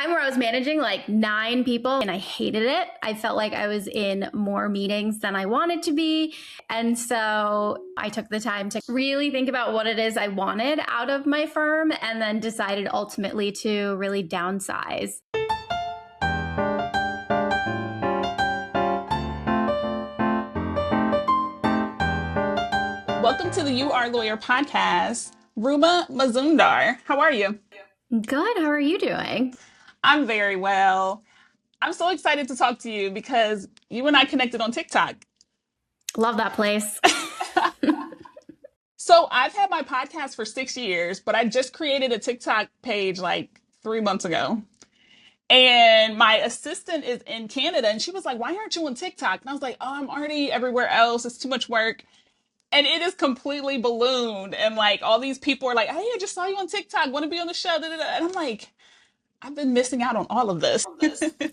time where I was managing like 9 people and I hated it. I felt like I was in more meetings than I wanted to be. And so I took the time to really think about what it is I wanted out of my firm and then decided ultimately to really downsize. Welcome to the You Are Lawyer podcast. Ruma Mazumdar, how are you? Good. How are you doing? I'm very well. I'm so excited to talk to you because you and I connected on TikTok. Love that place. So I've had my podcast for 6 years, but I just created a TikTok page like 3 months ago. And my assistant is in Canada and she was like, "Why aren't you on TikTok?" And I was like, "Oh, I'm already everywhere else. It's too much work." And it is completely ballooned. And like all these people are like, "Hey, I just saw you on TikTok. Want to be on the show?" Da, da, da. And I'm like, I've been missing out on all of this.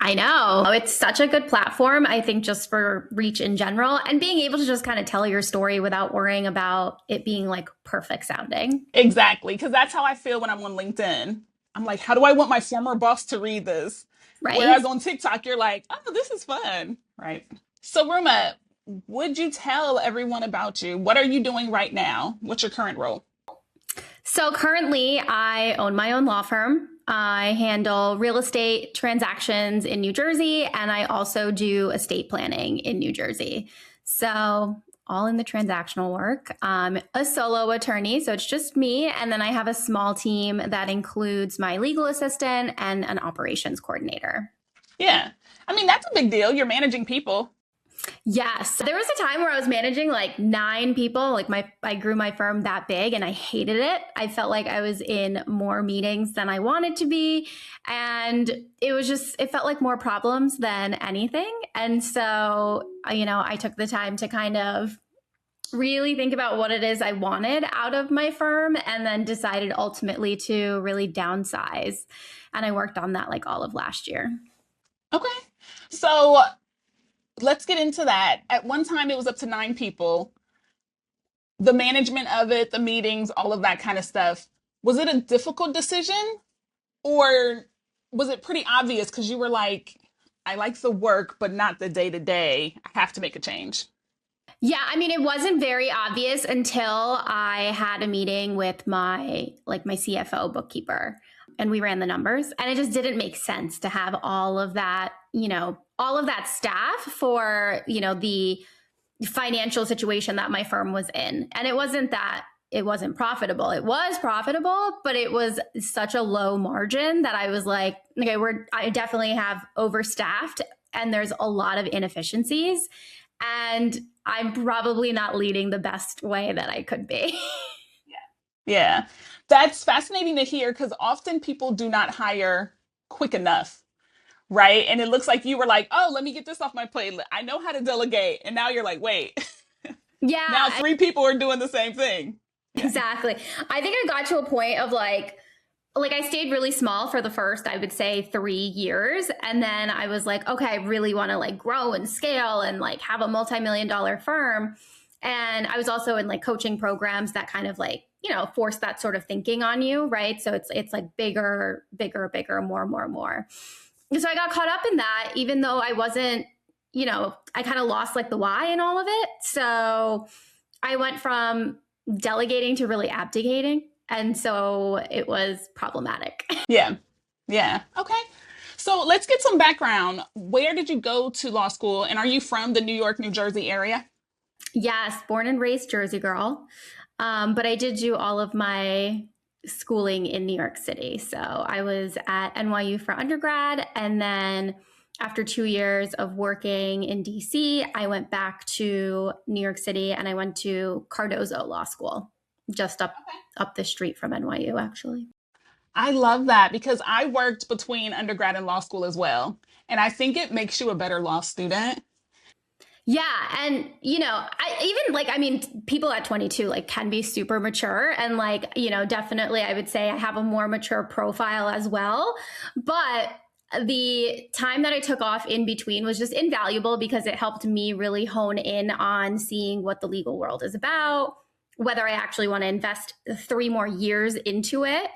I know. It's such a good platform, I think, just for reach in general and being able to just kind of tell your story without worrying about it being like perfect sounding. Exactly. Because that's how I feel when I'm on LinkedIn. I'm like, how do I want my former boss to read this? Right? Whereas on TikTok, you're like, oh, this is fun. Right. So, Ruma, would you tell everyone about you? What are you doing right now? What's your current role? So currently, I own my own law firm. I handle real estate transactions in New Jersey, and I also do estate planning in New Jersey. So all in the transactional work. I'm a solo attorney, so it's just me. And then I have a small team that includes my legal assistant and an operations coordinator. Yeah. I mean, that's a big deal. You're managing people. Yes. There was a time where I was managing like 9 people. I grew my firm that big and I hated it. I felt like I was in more meetings than I wanted to be. And it felt like more problems than anything. And so, I took the time to kind of really think about what it is I wanted out of my firm and then decided ultimately to really downsize. And I worked on that like all of last year. Okay. So let's get into that. At one time, it was up to 9 people. The management of it, the meetings, all of that kind of stuff. Was it a difficult decision or was it pretty obvious because you were like, I like the work, but not the day to day. I have to make a change. Yeah, I mean, it wasn't very obvious until I had a meeting with my CFO bookkeeper and we ran the numbers and it just didn't make sense to have all of that staff for, the financial situation that my firm was in. And it wasn't that it wasn't profitable. It was profitable, but it was such a low margin that I was like, okay, I definitely have overstaffed and there's a lot of inefficiencies. And I'm probably not leading the best way that I could be. Yeah. That's fascinating to hear because often people do not hire quick enough, right? And it looks like you were like, oh, let me get this off my plate. I know how to delegate. And now you're like, wait, now Yeah, 3 people are doing the same thing. Yeah. exactly. I think I got to a point of like I stayed really small for the first, I would say 3 years. And then I was like, okay, I really want to like grow and scale and like have a multi-million-dollar firm. And I was also in like coaching programs that kind of like, force that sort of thinking on you. Right. So it's like bigger, bigger, bigger, more, more, more. And so I got caught up in that, even though I wasn't, I kind of lost like the why in all of it. So I went from delegating to really abdicating. And so it was problematic. Yeah. Yeah. Okay. So let's get some background. Where did you go to law school? And are you from the New York, New Jersey area? Yes, born and raised Jersey girl. But I did do all of my schooling in New York City. So I was at NYU for undergrad. And then after 2 years of working in DC, I went back to New York City and I went to Cardozo Law School, just up the street from NYU, actually. I love that because I worked between undergrad and law school as well. And I think it makes you a better law student. Yeah. And, people at 22 like can be super mature and like, definitely I would say I have a more mature profile as well. But the time that I took off in between was just invaluable because it helped me really hone in on seeing what the legal world is about, whether I actually want to invest 3 more years into it.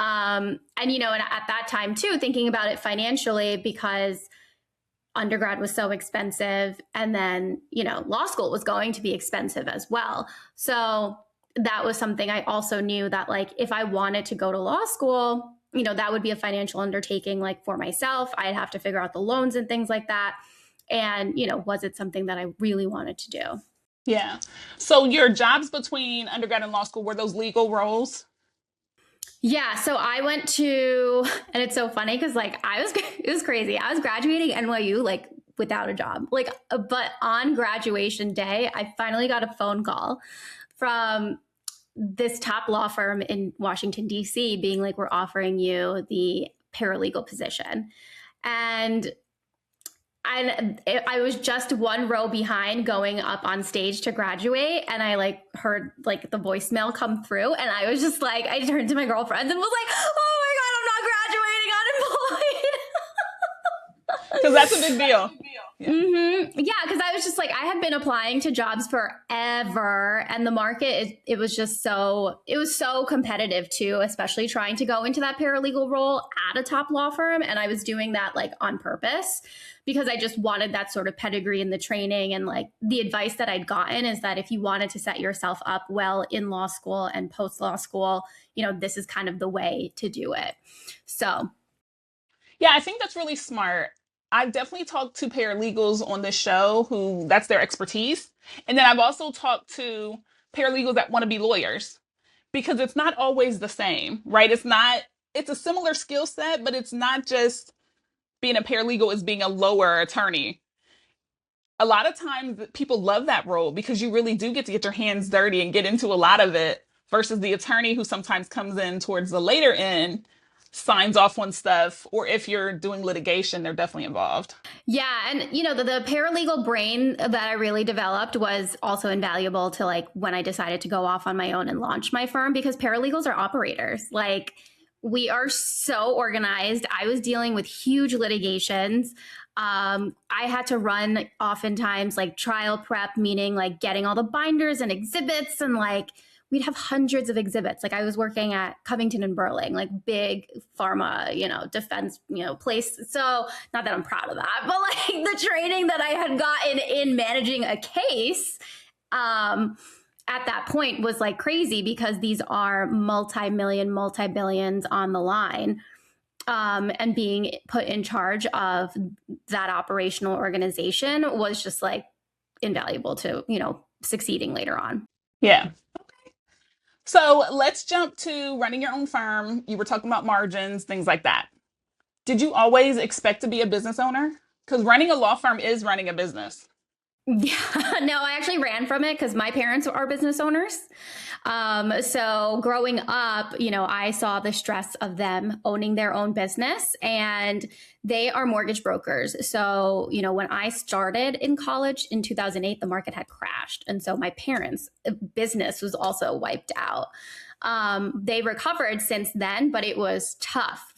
And, and at that time too, thinking about it financially, because undergrad was so expensive, and then, law school was going to be expensive as well. So that was something I also knew that, like, if I wanted to go to law school, that would be a financial undertaking, like, for myself. I'd have to figure out the loans and things like that. And, was it something that I really wanted to do? Yeah. So your jobs between undergrad and law school, were those legal roles? Yeah, so I went to, and it's so funny because, like, it was crazy. I was graduating NYU, like, without a job. Like, but on graduation day, I finally got a phone call from this top law firm in Washington, D.C., being like, we're offering you the paralegal position. And I was just one row behind going up on stage to graduate, and I, like, heard, like, the voicemail come through, and I was just like, I turned to my girlfriend and was like, "Oh my god, I'm not graduating unemployed." Because that's a big deal. Yeah, because I was just like, I had been applying to jobs forever, and the market, it was so competitive too, especially trying to go into that paralegal role at a top law firm. And I was doing that, like, on purpose, because I just wanted that sort of pedigree in the training. And, like, the advice that I'd gotten is that if you wanted to set yourself up well in law school and post law school, this is kind of the way to do it. So Yeah, I think that's really smart. I've definitely talked to paralegals on this show who that's their expertise. And then I've also talked to paralegals that want to be lawyers, because it's not always the same, right? It's a similar skill set, but it's not just being a paralegal is being a lower attorney. A lot of times people love that role because you really do get to get your hands dirty and get into a lot of it, versus the attorney who sometimes comes in towards the later end, signs off on stuff, or if you're doing litigation, they're definitely involved. yeah, and, the paralegal brain that I really developed was also invaluable to, like, when I decided to go off on my own and launch my firm, because paralegals are operators. Like, we are so organized. I was dealing with huge litigations. I had to run, oftentimes, like, trial prep, meaning, like, getting all the binders and exhibits, and, like, we'd have hundreds of exhibits. Like, I was working at Covington and Burling, like, big pharma, defense, place. So, not that I'm proud of that, but, like, the training that I had gotten in managing a case, at that point was, like, crazy, because these are multi-million, multi-billions on the line. And being put in charge of that operational organization was just, like, invaluable to, succeeding later on. Yeah. So let's jump to running your own firm. You were talking about margins, things like that. Did you always expect to be a business owner? Because running a law firm is running a business. Yeah, no, I actually ran from it because my parents are business owners. So growing up, I saw the stress of them owning their own business, and they are mortgage brokers. So, when I started in college in 2008, the market had crashed. And so my parents' business was also wiped out. They recovered since then, but it was tough,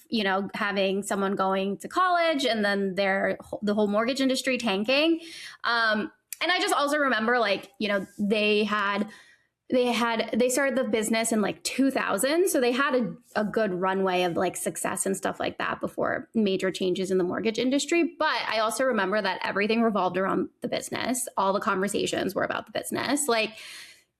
having someone going to college and then the whole mortgage industry tanking. And I just also remember, like, they started the business in, like, 2000. So they had a good runway of, like, success and stuff like that before major changes in the mortgage industry. But I also remember that everything revolved around the business. All the conversations were about the business. Like,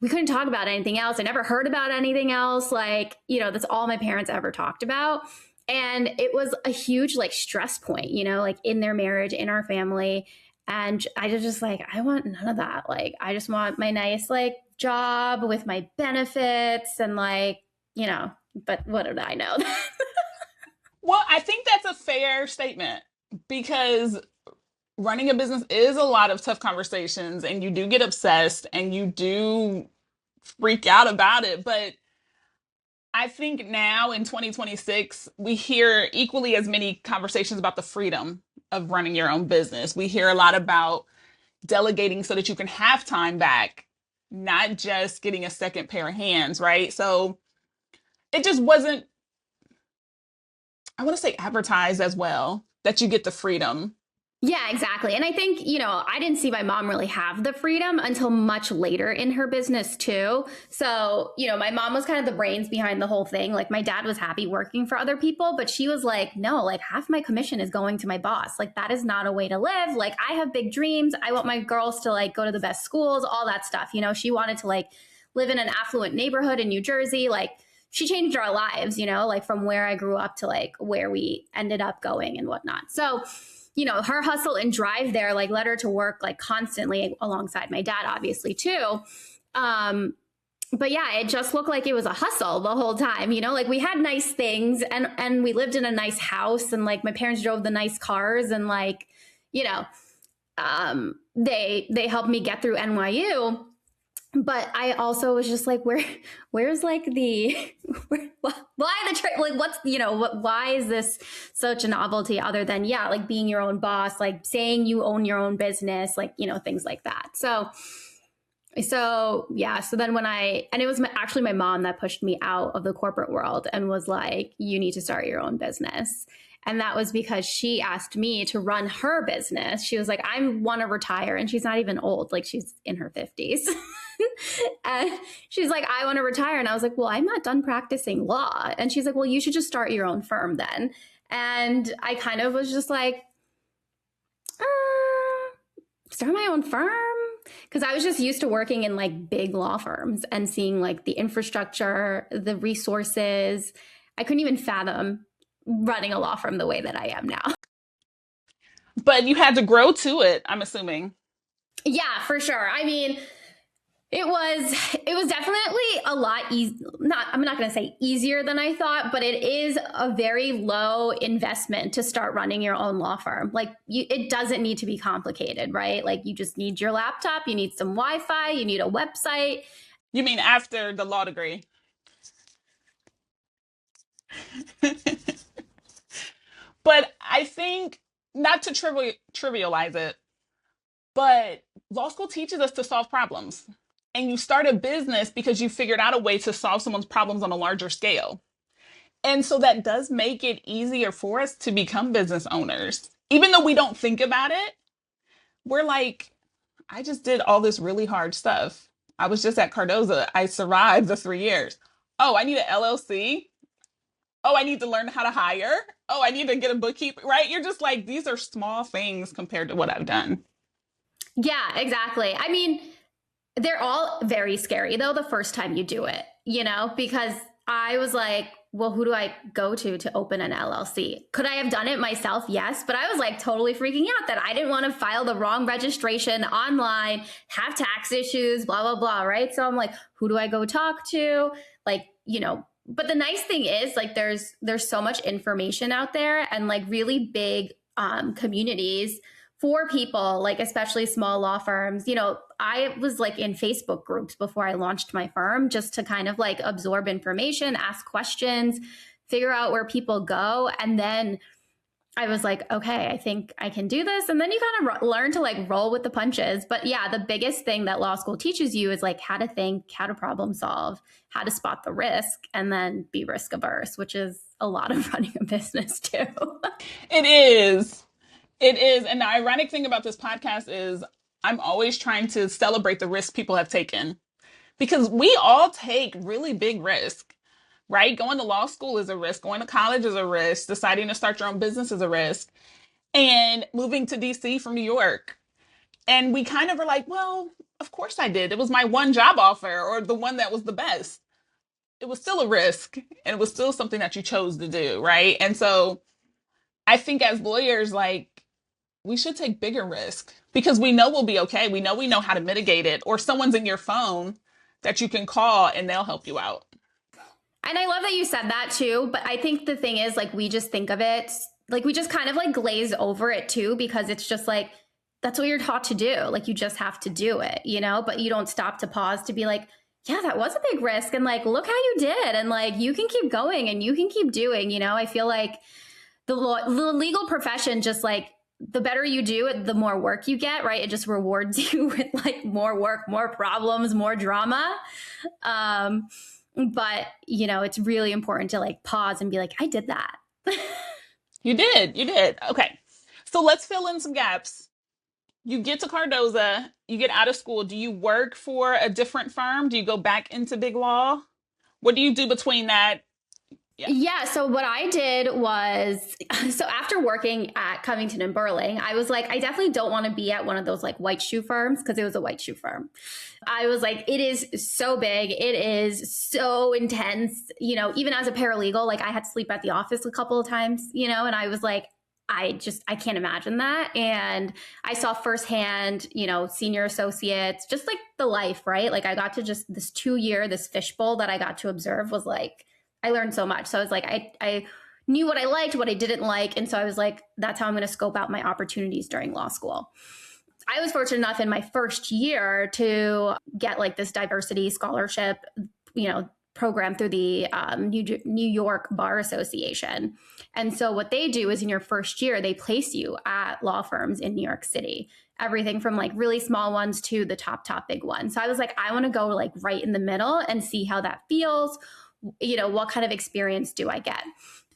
we couldn't talk about anything else. I never heard about anything else. Like, that's all my parents ever talked about. And it was a huge, like, stress point, like, in their marriage, in our family. And I was just like, I want none of that. Like, I just want my nice, like, job with my benefits and, like, but what did I know? Well, I think that's a fair statement, because running a business is a lot of tough conversations, and you do get obsessed and you do freak out about it. But I think now in 2026, we hear equally as many conversations about the freedom of running your own business. We hear a lot about delegating so that you can have time back, not just getting a second pair of hands, right? So it just wasn't, I want to say, advertised as well, that you get the freedom. Yeah, exactly. And I think, I didn't see my mom really have the freedom until much later in her business too. So, my mom was kind of the brains behind the whole thing. Like my dad was happy working for other people, but she was like, no, like half my commission is going to my boss. Like that is not a way to live. Like I have big dreams. I want my girls to like go to the best schools, all that stuff. She wanted to like live in an affluent neighborhood in New Jersey. Like she changed our lives, like from where I grew up to like where we ended up going and whatnot. So, her hustle and drive there, like led her to work like constantly alongside my dad, obviously too. But yeah, it just looked like it was a hustle the whole time, like we had nice things and we lived in a nice house and like my parents drove the nice cars and like, you know, they helped me get through NYU. But I also was just like, where's like why the trade? Like, why is this such a novelty other than, yeah, like being your own boss, like saying you own your own business, like, things like that. So yeah. So then and it was actually my mom that pushed me out of the corporate world and was like, you need to start your own business. And that was because she asked me to run her business. She was like, I want to retire. And she's not even old. Like she's in her 50s. And she's like, I want to retire. And I was like, well, I'm not done practicing law. And she's like, well, you should just start your own firm then. And I kind of was just like, start my own firm. Because I was just used to working in like big law firms and seeing like the infrastructure, the resources. I couldn't even fathom running a law firm the way that I am now. But you had to grow to it, I'm assuming. Yeah, for sure. I mean, it was definitely a lot I'm not going to say easier than I thought, but it is a very low investment to start running your own law firm. Like it doesn't need to be complicated, right? Like you just need your laptop, you need some Wi-Fi, you need a website. You mean after the law degree? But I think, not to trivialize it, but law school teaches us to solve problems. And you start a business because you figured out a way to solve someone's problems on a larger scale. And so that does make it easier for us to become business owners. Even though we don't think about it, we're like, I just did all this really hard stuff. I was just at Cardoza. I survived the 3 years. Oh, I need an LLC. Oh, I need to learn how to hire. Oh, I need to get a bookkeeper, right? You're just like, these are small things compared to what I've done. Yeah, exactly. I mean, they're all very scary though the first time you do it, because I was like, well, who do I go to open an LLC? Could I have done it myself? Yes. But I was like totally freaking out that I didn't want to file the wrong registration online, have tax issues, blah, blah, blah. Right. So I'm like, who do I go talk to? Like, but the nice thing is like, there's so much information out there and like really big communities for people, like especially small law firms. I was like in Facebook groups before I launched my firm just to kind of like absorb information, ask questions, figure out where people go. And then I was like, okay, I think I can do this. And then you kind of learn to like roll with the punches. But yeah, the biggest thing that law school teaches you is like how to think, how to problem solve, how to spot the risk, and then be risk averse, which is a lot of running a business too. It is. It is. And the ironic thing about this podcast is I'm always trying to celebrate the risks people have taken because we all take really big risk, right? Going to law school is a risk. Going to college is a risk. Deciding to start your own business is a risk. And moving to DC from New York. And we kind of are like, well, of course I did. It was my one job offer or the one that was the best. It was still a risk and it was still something that you chose to do, right? And so I think as lawyers, like, we should take bigger risk because we know we'll be okay. We know how to mitigate it, or someone's in your phone that you can call and they'll help you out. And I love that you said that too. But I think the thing is, like, we just think of it, like, we just kind of like glaze over it too, because it's just like, that's what you're taught to do. Like, you just have to do it, but you don't stop to pause to be like, yeah, that was a big risk. And like, look how you did. And like, you can keep going and you can keep doing, I feel like the legal profession, just like, the better you do it, the more work you get, right? It just rewards you with like more work, more problems, more drama. But it's really important to like pause and be like, I did that. You did. Okay. So let's fill in some gaps. You get to Cardoza, you get out of school. Do you work for a different firm? Do you go back into big law? What do you do between that? Yeah. Yeah. So what I did was, so after working at Covington and Burling, I was like, I definitely don't want to be at one of those like white shoe firms, because it was a white shoe firm. I was like, it is so big. It is so intense. You know, even as a paralegal, like I had to sleep at the office a couple of times, you know, and I was like, I can't imagine that. And I saw firsthand, you know, senior associates, just like the life, right? Like I got to just this 2 year, this fishbowl that I got to observe was like, I learned so much. So I was like, I knew what I liked, what I didn't like. And so I was like, that's how I'm going to scope out my opportunities during law school. I was fortunate enough in my first year to get like this diversity scholarship, you know, program through the New York Bar Association. And so what they do is in your first year, they place you at law firms in New York City, everything from like really small ones to the top big ones. So I was like, I want to go like right in the middle and see how that feels. You know, what kind of experience do I get?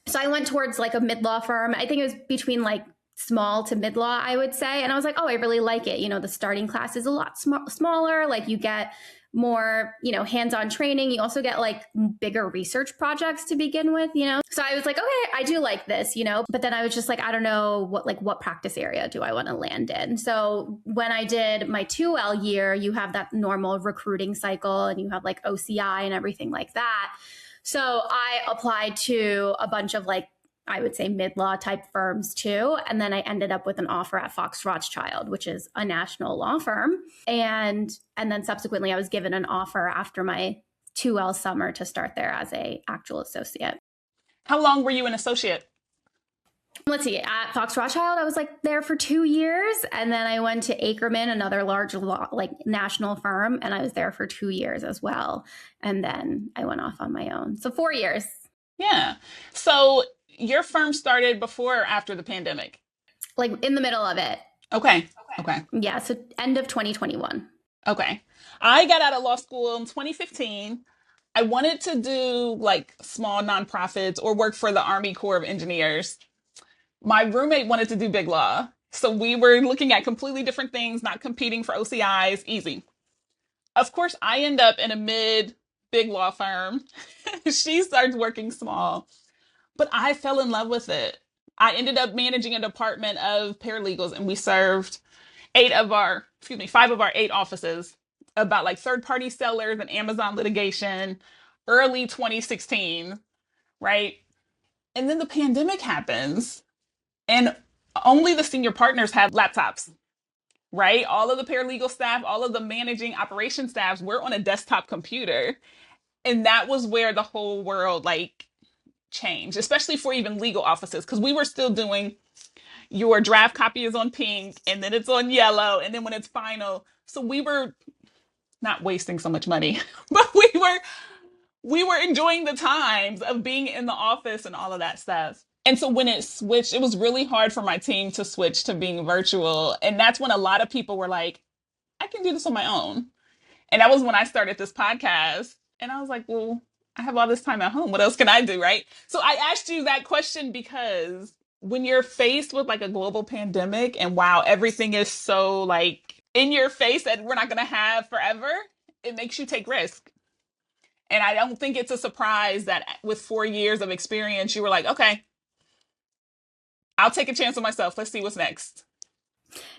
So I went towards like a mid-law firm. I think it was between like small to mid-law, I would say. And I was like, oh, I really like it. You know, the starting class is a lot smaller. Like you get more, you know, hands-on training. You also get like bigger research projects to begin with, you know? So I was like, okay, I do like this, you know, but then I was just like, I don't know what practice area do I want to land in? So when I did my 2L year, you have that normal recruiting cycle and you have like OCI and everything like that. So I applied to a bunch of like, I would say mid-law type firms too. And then I ended up with an offer at Fox Rothschild, which is a national law firm. And then subsequently I was given an offer after my 2L summer to start there as a actual associate. How long were you an associate? Let's see, at Fox Rothschild, I was like there for 2 years. And then I went to Ackerman, another large law, like national firm. And I was there for 2 years as well. And then I went off on my own. So 4 years. Yeah. So your firm started before or after the pandemic? Like in the middle of it. Okay. Okay. Yeah. So end of 2021. Okay. I got out of law school in 2015. I wanted to do like small nonprofits or work for the Army Corps of Engineers. My roommate wanted to do big law. So we were looking at completely different things, not competing for OCIs, easy. Of course, I end up in a mid big law firm. She starts working small. But I fell in love with it. I ended up managing a department of paralegals, and we served 5 of our 8 offices, about like third-party sellers and Amazon litigation, early 2016, right? And then the pandemic happens, and only the senior partners had laptops, right? All of the paralegal staff, all of the managing operation staffs were on a desktop computer. And that was where the whole world like change, especially for even legal offices, because we were still doing your draft copy is on pink and then it's on yellow and then when it's final. So we were not wasting so much money, but we were enjoying the times of being in the office and all of that stuff. And so when it switched, it was really hard for my team to switch to being virtual. And that's when a lot of people were like, I can do this on my own. And that was when I started this podcast. And I was like, well, I have all this time at home. What else can I do? Right. So I asked you that question because when you're faced with like a global pandemic and wow, everything is so like in your face that we're not going to have forever, it makes you take risk. And I don't think it's a surprise that with 4 years of experience, you were like, okay, I'll take a chance on myself. Let's see what's next.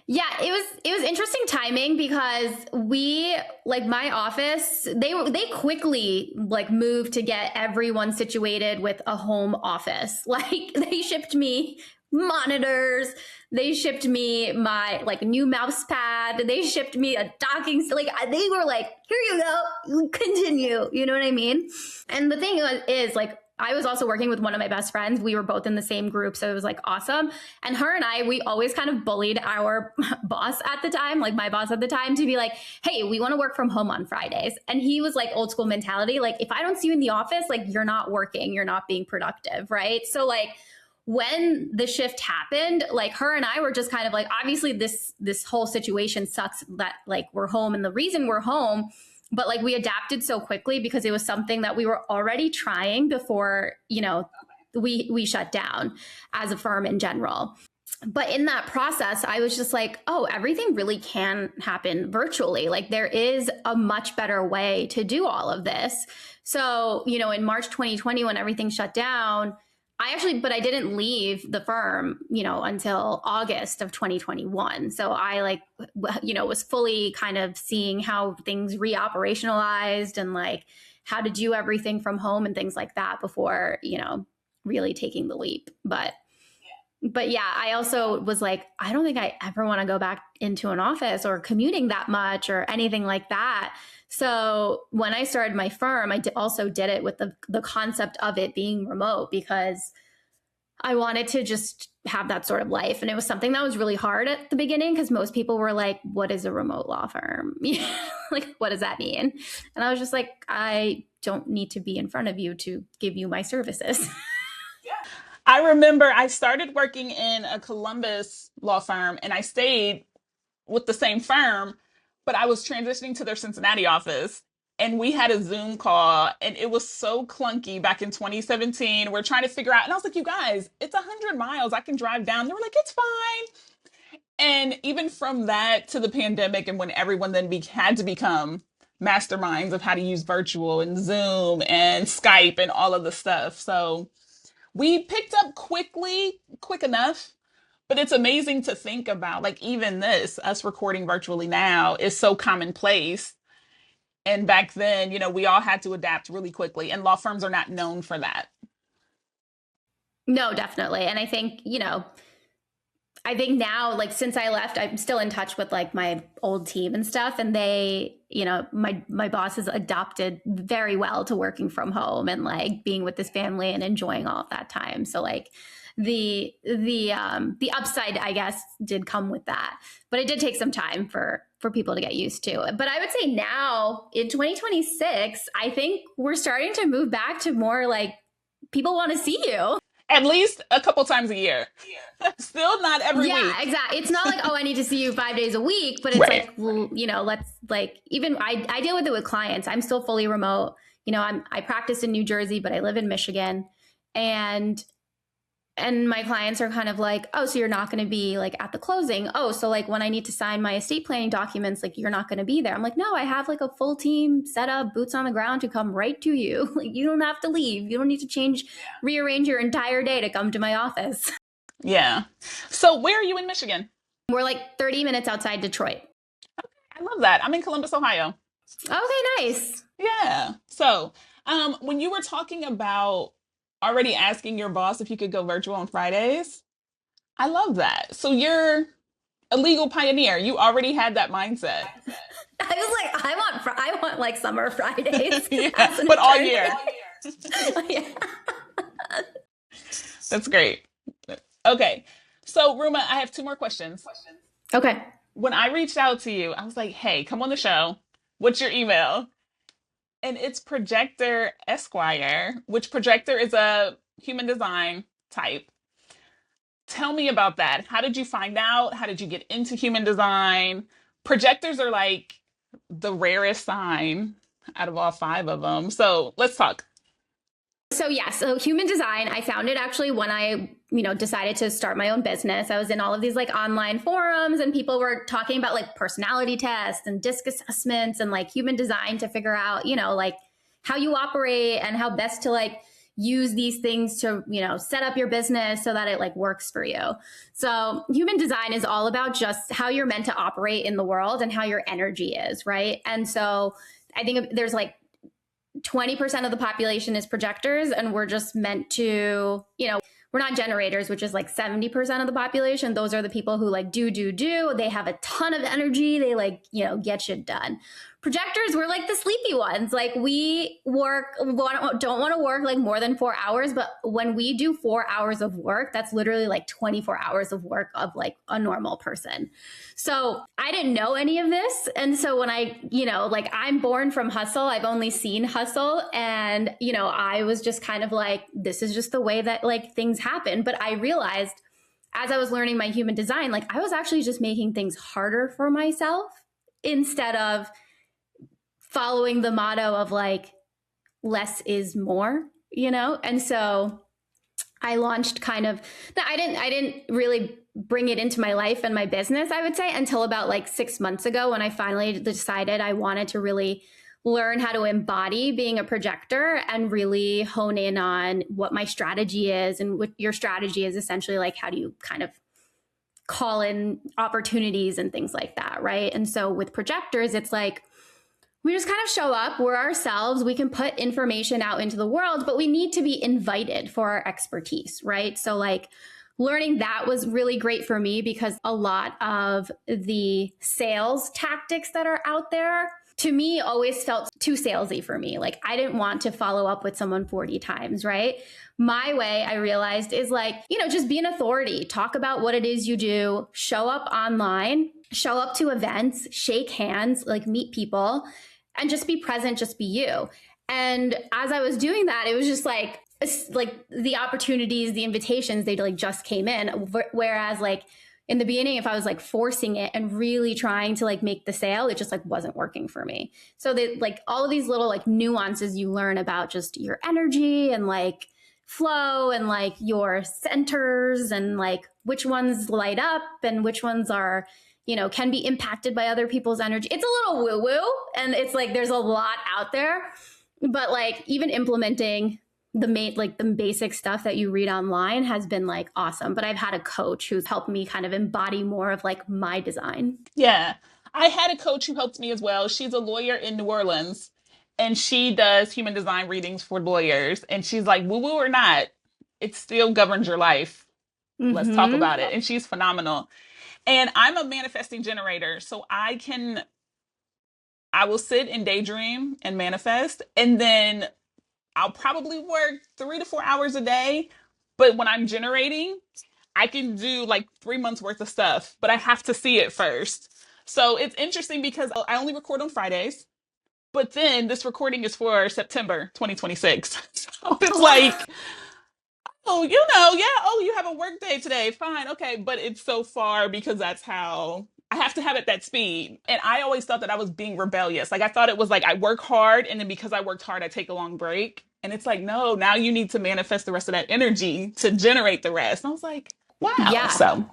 Yeah, it was interesting timing because we like my office, they quickly like moved to get everyone situated with a home office. Like they shipped me monitors, they shipped me my like new mouse pad, they shipped me a docking like they were like, here you go, continue, you know what I mean? And the thing is like I was also working with one of my best friends. We were both in the same group. So it was like awesome. And her and I, we always kind of bullied our boss at the time, like my boss at the time, to be like, hey, we want to work from home on Fridays. And he was like old school mentality. Like, if I don't see you in the office, like you're not working, you're not being productive. Right. So like when the shift happened, like her and I were just kind of like, obviously this whole situation sucks that like we're home. And the reason we're home, but like we adapted so quickly because it was something that we were already trying before, you know, we shut down as a firm in general. But in that process, I was just like, oh, everything really can happen virtually. Like there is a much better way to do all of this. So, in March 2020, when everything shut down, but I didn't leave the firm, until August of 2021. So I was fully kind of seeing how things reoperationalized and like how to do everything from home and things like that before, really taking the leap. But yeah, I also was like, I don't think I ever want to go back into an office or commuting that much or anything like that. So when I started my firm, I also did it with the concept of it being remote because I wanted to just have that sort of life. And it was something that was really hard at the beginning because most people were like, what is a remote law firm? Like, what does that mean? And I was just like, I don't need to be in front of you to give you my services. I remember I started working in a Columbus law firm and I stayed with the same firm, but I was transitioning to their Cincinnati office. And we had a Zoom call, and it was so clunky back in 2017. We're trying to figure out, and I was like, you guys, it's 100 miles. I can drive down. They were like, it's fine. And even from that to the pandemic, and when everyone then had to become masterminds of how to use virtual and Zoom and Skype and all of the stuff. So we picked up quick enough, but it's amazing to think about, like, even this, us recording virtually now is so commonplace. And back then, we all had to adapt really quickly, and law firms are not known for that. No, definitely. And I think now, like since I left, I'm still in touch with like my old team and stuff. And they, my boss has adopted very well to working from home and like being with this family and enjoying all of that time. So like the upside, I guess, did come with that. But it did take some time for people to get used to. But I would say now in 2026, I think we're starting to move back to more like people want to see you. At least a couple times a year. Still not every Yeah, week. exactly. It's not like, oh, I need to see you 5 days a week, but it's Right. like, well, let's like, even I deal with it with clients. I'm still fully remote. I practice in New Jersey, but I live in Michigan. And my clients are kind of like, oh, so you're not going to be like at the closing. Oh, so like when I need to sign my estate planning documents, like you're not going to be there. I'm like, no, I have like a full team set up, boots on the ground to come right to you. Like you don't have to leave. You don't need to rearrange your entire day to come to my office. Yeah. So where are you in Michigan? We're like 30 minutes outside Detroit. I love that. I'm in Columbus, Ohio. Okay, nice. Yeah. So, when you were talking about already asking your boss if you could go virtual on Fridays, I love that. So you're a legal pioneer. You already had that mindset. I was like, I want like summer Fridays Yeah, as an but all attorney. year. Yeah. That's great. Okay. So, Ruma, I have two more questions. Okay. When I reached out to you, I was like, hey, come on the show. What's your email? And it's Projector Esquire, which Projector is a human design type. Tell me about that. How did you find out? How did you get into human design? Projectors are like the rarest sign out of all five of them. So let's talk. So yeah, so human design, I found it actually when I, decided to start my own business. I was in all of these like online forums and people were talking about like personality tests and disc assessments and like human design to figure out, like how you operate and how best to like use these things to, set up your business so that it like works for you. So human design is all about just how you're meant to operate in the world and how your energy is, right? And so I think there's like 20% of the population is projectors, and we're just meant to, we're not generators, which is like 70% of the population. Those are the people who like do. They have a ton of energy. They like, get shit done. Projectors, we're like the sleepy ones. Like we don't want to work like more than 4 hours. But when we do 4 hours of work, that's literally like 24 hours of work of like a normal person. So I didn't know any of this. And so when I, like I'm born from hustle, I've only seen hustle. And, I was just kind of like, this is just the way that like things happen. But I realized as I was learning my human design, like I was actually just making things harder for myself instead of following the motto of like less is more, And so I launched I didn't really bring it into my life and my business, I would say, until about like 6 months ago when I finally decided I wanted to really learn how to embody being a projector and really hone in on what my strategy is. And what your strategy is essentially like, how do you kind of call in opportunities and things like that, right? And so with projectors, it's like, we just kind of show up, we're ourselves, we can put information out into the world, but we need to be invited for our expertise, right? So like learning that was really great for me because a lot of the sales tactics that are out there to me always felt too salesy for me. Like I didn't want to follow up with someone 40 times, right? My way, I realized, is like, just be an authority, talk about what it is you do, show up online, show up to events, shake hands, like meet people, and just be present, just be you. And as I was doing that, it was just like the opportunities, the invitations, they like just came in. Whereas like in the beginning, if I was like forcing it and really trying to like make the sale, it just like wasn't working for me. So like all of these little like nuances you learn about just your energy and like flow and like your centers and like which ones light up and which ones are, can be impacted by other people's energy. It's a little woo woo and it's like there's a lot out there, but like even implementing the basic stuff that you read online has been like awesome. But I've had a coach who's helped me kind of embody more of like my design. Yeah. I had a coach who helped me as well. She's a lawyer in New Orleans and she does human design readings for lawyers. And she's like, woo woo or not, it still governs your life. Let's talk about it. And she's phenomenal. And I'm a manifesting generator. So I will sit and daydream and manifest. And then I'll probably work 3 to 4 hours a day. But when I'm generating, I can do like 3 months worth of stuff, but I have to see it first. So it's interesting because I only record on Fridays, but then this recording is for September 2026. So it's like, oh, yeah, oh, you have a work day today. Fine, okay. But it's so far because that's how I have to have it that speed. And I always thought that I was being rebellious. Like I thought it was like I work hard and then because I worked hard, I take a long break. And it's like, no, now you need to manifest the rest of that energy to generate the rest. And I was like, wow. Yeah, Yeah.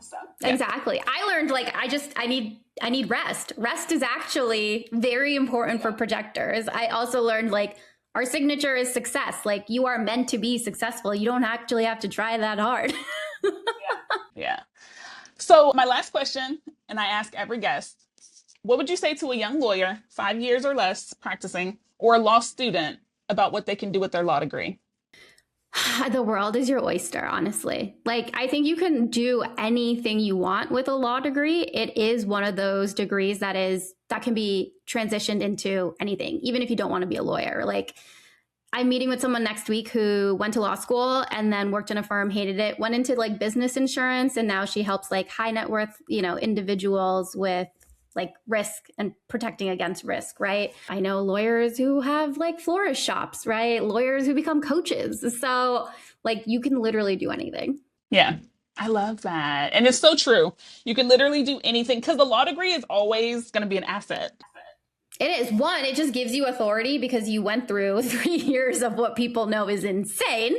exactly. I learned like I need rest. Rest is actually very important for projectors. I also learned like our signature is success. Like you are meant to be successful. You don't actually have to try that hard. Yeah. So my last question, and I ask every guest, what would you say to a young lawyer, 5 years or less practicing, or a law student about what they can do with their law degree? The world is your oyster, honestly. Like, I think you can do anything you want with a law degree. It is one of those degrees that can be transitioned into anything, even if you don't want to be a lawyer. Like, I'm meeting with someone next week who went to law school and then worked in a firm, hated it, went into like business insurance, and now she helps like high net worth, individuals with like risk and protecting against risk, right? I know lawyers who have like florist shops, right? Lawyers who become coaches. So like you can literally do anything. Yeah, I love that. And it's so true. You can literally do anything because the law degree is always going to be an asset. It is. One, it just gives you authority because you went through 3 years of what people know is insane.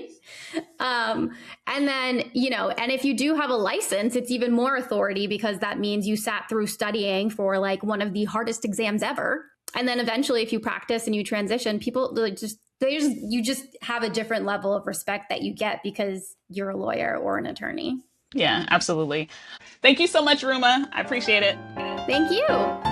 And then, and if you do have a license, it's even more authority because that means you sat through studying for like one of the hardest exams ever. And then eventually if you practice and you transition, you just have a different level of respect that you get because you're a lawyer or an attorney. Yeah, absolutely. Thank you so much, Ruma. I appreciate it. Thank you.